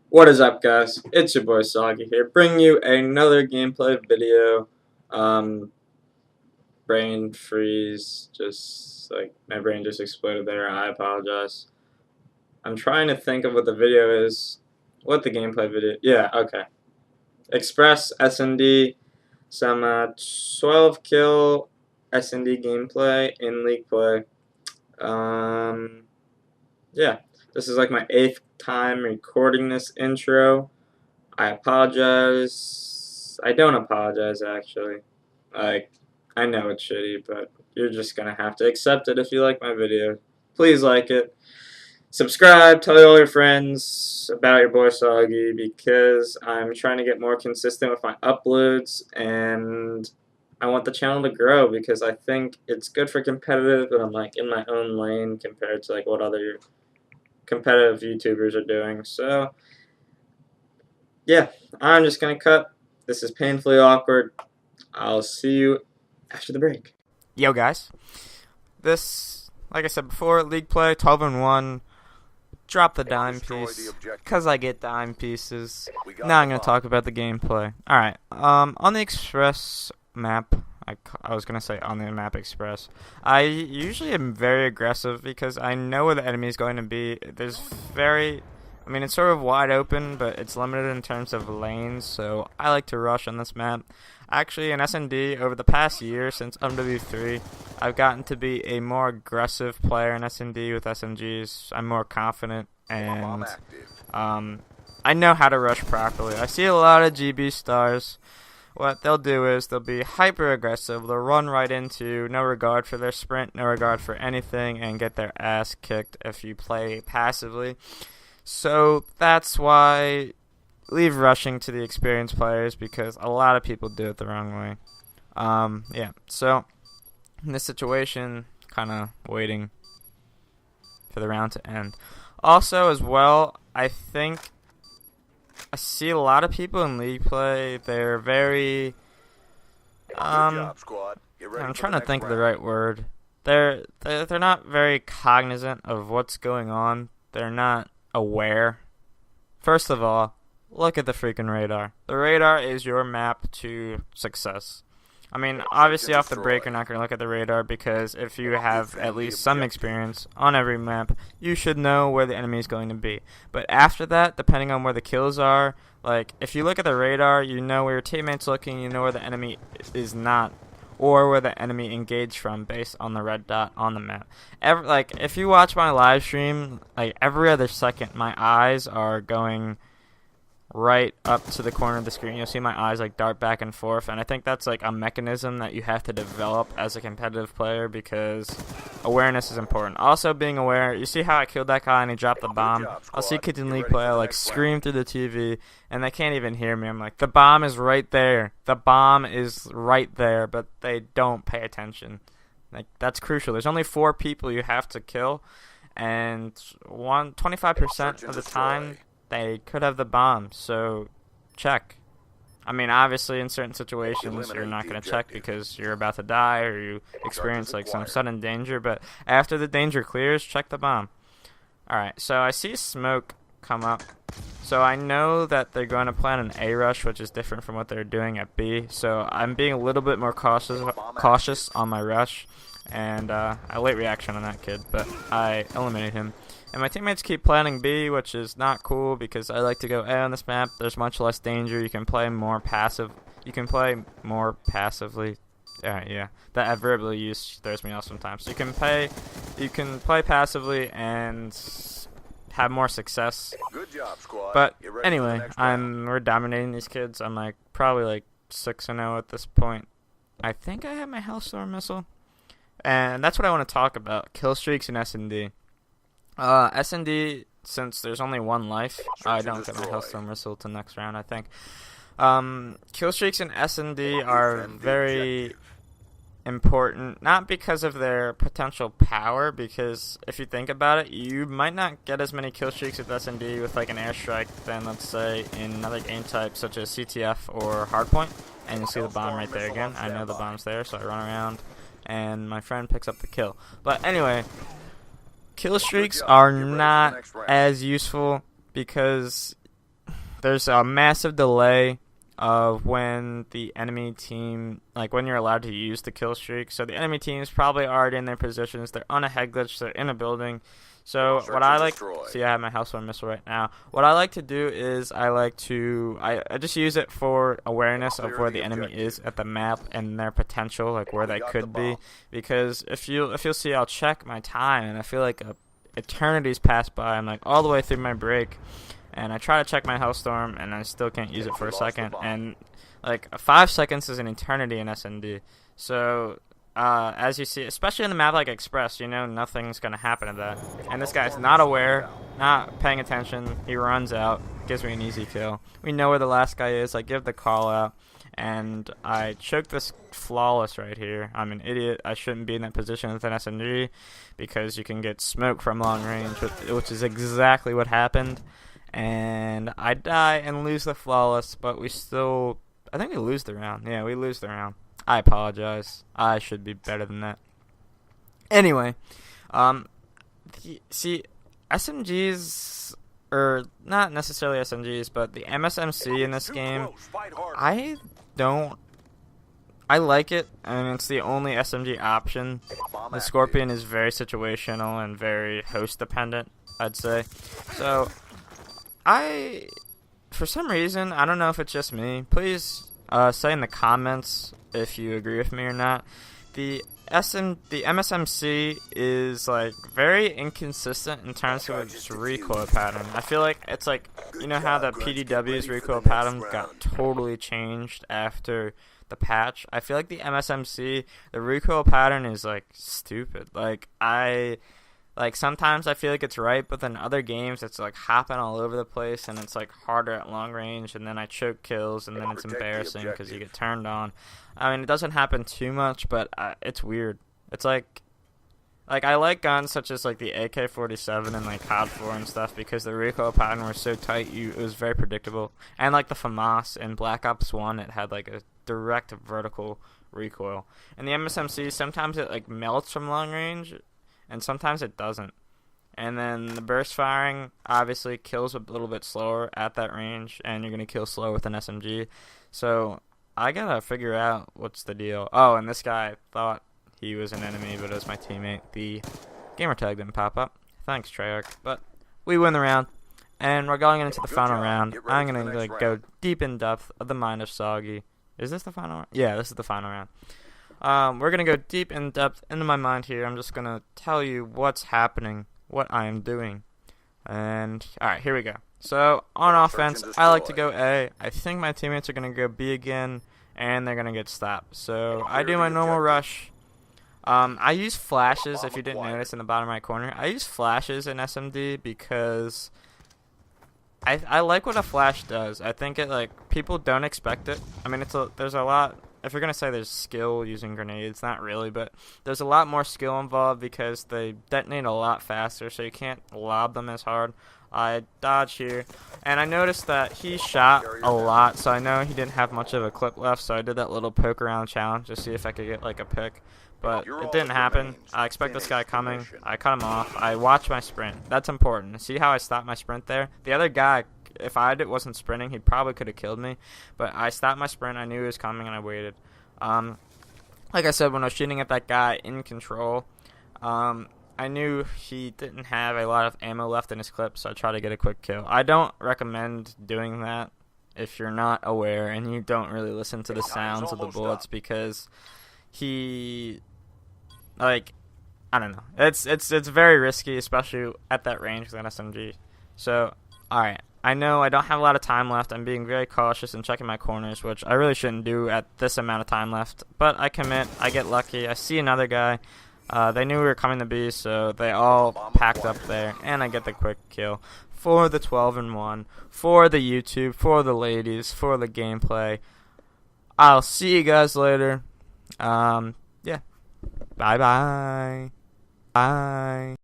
What is up, guys? It's your boy Soggy here, bringing you another gameplay video. Brain freeze, just like my brain just exploded there. I apologize. I'm trying to think of what the video is. What the gameplay video? Yeah, okay. Express Snd, some 12 kill Snd gameplay in league play. Yeah, this is like my 8th time recording this intro. I apologize. I don't apologize, actually. Like, I know it's shitty, but you're just gonna have to accept it if you like my video. Please like it. Subscribe, tell all your friends about your boy Soggy, because I'm trying to get more consistent with my uploads, and I want the channel to grow, because I think it's good for competitive, but I'm like in my own lane compared to like what other competitive YouTubers are doing. So yeah, I'm just gonna cut. This is painfully awkward. I'll see you after the break. Yo guys, this, like I said before, league play, 12-1, drop the dime piece, cause I get dime pieces. Now I'm gonna talk about the gameplay. Alright, on the Express map, I was gonna say on the map Express, I usually am very aggressive because I know where the enemy is going to be. It's sort of wide open, but it's limited in terms of lanes, so I like to rush on this map. Actually, in Snd, over the past year, since MW3, I've gotten to be a more aggressive player in Snd with SMGs. I'm more confident, and I know how to rush properly. I see a lot of GB stars. What they'll do is they'll be hyper aggressive. They'll run right into, no regard for their sprint, no regard for anything, and get their ass kicked if you play passively. So that's why leave rushing to the experienced players, because a lot of people do it the wrong way. Yeah, so in this situation, kind of waiting for the round to end. Also, as well, I think I see a lot of people in league play. They're very I'm trying to think of the right word. They're not very cognizant of what's going on. They're not aware. First of all, look at the freaking radar. The radar is your map to success. I mean, obviously off the break you're not going to look at the radar, because if you have at least some experience on every map, you should know where the enemy is going to be. But after that, depending on where the kills are, like if you look at the radar, you know where your teammate's looking, you know where the enemy is not, or where the enemy engaged from based on the red dot on the map. If you watch my live stream, like every other second my eyes are going right up to the corner of the screen. You'll see my eyes like dart back and forth, and I think that's like a mechanism that you have to develop as a competitive player, because awareness is important. Also, being aware, you see how I killed that guy and he dropped the bomb? I'll see kids in league play like scream through the TV and they can't even hear me. I'm like, the bomb is right there. The bomb is right there, but they don't pay attention. Like, that's crucial. There's only 4 people you have to kill, and 25% of the time they could have the bomb, so check. I mean, obviously in certain situations you're not going to check because you're about to die or you experience like some sudden danger, but after the danger clears, check the bomb. Alright, so I see smoke come up, so I know that they're going to plan an A rush, which is different from what they're doing at B, so I'm being a little bit more cautious on my rush, and a late reaction on that kid, but I eliminated him. And my teammates keep planning B, which is not cool, because I like to go A on this map. There's much less danger. You can play more passive. You can play more passively. Yeah. That adverbial use throws me off sometimes. So you can play passively and have more success. Good job, squad. But anyway, we're dominating these kids. I'm like probably like 6-0 at this point. I think I have my Hellstorm missile, and that's what I want to talk about: kill streaks in Snd. Snd, since there's only one life, I don't get my Hellstorm missile to next round, I think. Kill streaks in Snd are very important, not because of their potential power, because if you think about it, you might not get as many kill streaks with Snd with like an airstrike than, let's say, in another game type such as CTF or Hardpoint. And you see the bomb right there again. I know the bomb's there, so I run around and my friend picks up the kill. But anyway, kill streaks are not as useful, because there's a massive delay of when the enemy team, like when you're allowed to use the kill streak. So the enemy team is probably already in their positions. They're on a head glitch. They're in a building. So what I like, see, I have my household missile right now. What I like to do is I just use it for awareness of where the enemy is at the map and their potential, like where they could be. Because if you'll see, I'll check my time and I feel like eternity's passed by. I'm like all the way through my break, and I try to check my Hellstorm and I still can't use it for a second. And like 5 seconds is an eternity in SND. So as you see, especially in the map like Express, you know nothing's going to happen to that. And this guy's not aware, not paying attention. He runs out, gives me an easy kill. We know where the last guy is. I give the call out, and I choke this flawless right here. I'm an idiot. I shouldn't be in that position with an SMG because you can get smoked from long range, which is exactly what happened. And I die and lose the flawless, but we still, I think we lose the round. Yeah, we lose the round. I apologize. I should be better than that. Anyway, see, SMGs, or not necessarily SMGs, but the MSMC in this game, I like it. I mean, it's the only SMG option. The Scorpion is very situational and very host dependent, I'd say. So, for some reason, I don't know if it's just me, please say in the comments if you agree with me or not. The MSMC is like very inconsistent in terms of its recoil pattern. I feel like it's like, you know how the PDW's recoil pattern got totally changed after the patch? I feel like the MSMC, the recoil pattern is like stupid. Like sometimes I feel like it's right, but then other games it's like hopping all over the place and it's like harder at long range, and then I choke kills and then it's embarrassing because you get turned on. I mean, it doesn't happen too much, but it's weird. It's like I like guns such as like the AK-47 and like COD 4 and stuff because the recoil pattern was so tight, it was very predictable. And like the FAMAS in Black Ops 1, it had like a direct vertical recoil. And the MSMC, sometimes it like melts from long range, and sometimes it doesn't. And then the burst firing obviously kills a little bit slower at that range, and you're going to kill slow with an SMG. So I got to figure out what's the deal. Oh, and this guy thought he was an enemy, but it was my teammate. The gamertag didn't pop up. Thanks, Treyarch. But we win the round, and we're going into the final round. I'm going to like go deep in depth of the mind of Soggy. Is this the final round? Yeah, this is the final round. We're going to go deep in depth into my mind here. I'm just going to tell you what's happening, what I am doing. And, alright, here we go. So, on offense, I like to go A. I think my teammates are going to go B again, and they're going to get stopped. So, I do my normal rush. I use flashes, if you didn't notice in the bottom right corner. I use flashes in SMD because I like what a flash does. I think it, like, people don't expect it. I mean, there's a lot. If you're going to say there's skill using grenades, not really, but there's a lot more skill involved because they detonate a lot faster, so you can't lob them as hard. I dodge here, and I noticed that he shot a lot, so I know he didn't have much of a clip left, so I did that little poke around challenge to see if I could get like a pick, but it didn't happen. I expect this guy coming. I cut him off. I watch my sprint. That's important. See how I stopped my sprint there? The other guy, if I wasn't sprinting, he probably could have killed me. But I stopped my sprint. I knew he was coming, and I waited. Like I said, when I was shooting at that guy in control, I knew he didn't have a lot of ammo left in his clip, so I tried to get a quick kill. I don't recommend doing that if you're not aware and you don't really listen to the sounds of the bullets because he, like, I don't know. It's very risky, especially at that range with an SMG. So, alright. I know I don't have a lot of time left. I'm being very cautious and checking my corners, which I really shouldn't do at this amount of time left. But I commit. I get lucky. I see another guy. They knew we were coming to B, so they all packed up there. And I get the quick kill for the 12-1, for the YouTube, for the ladies, for the gameplay. I'll see you guys later. Yeah. Bye-bye. Bye.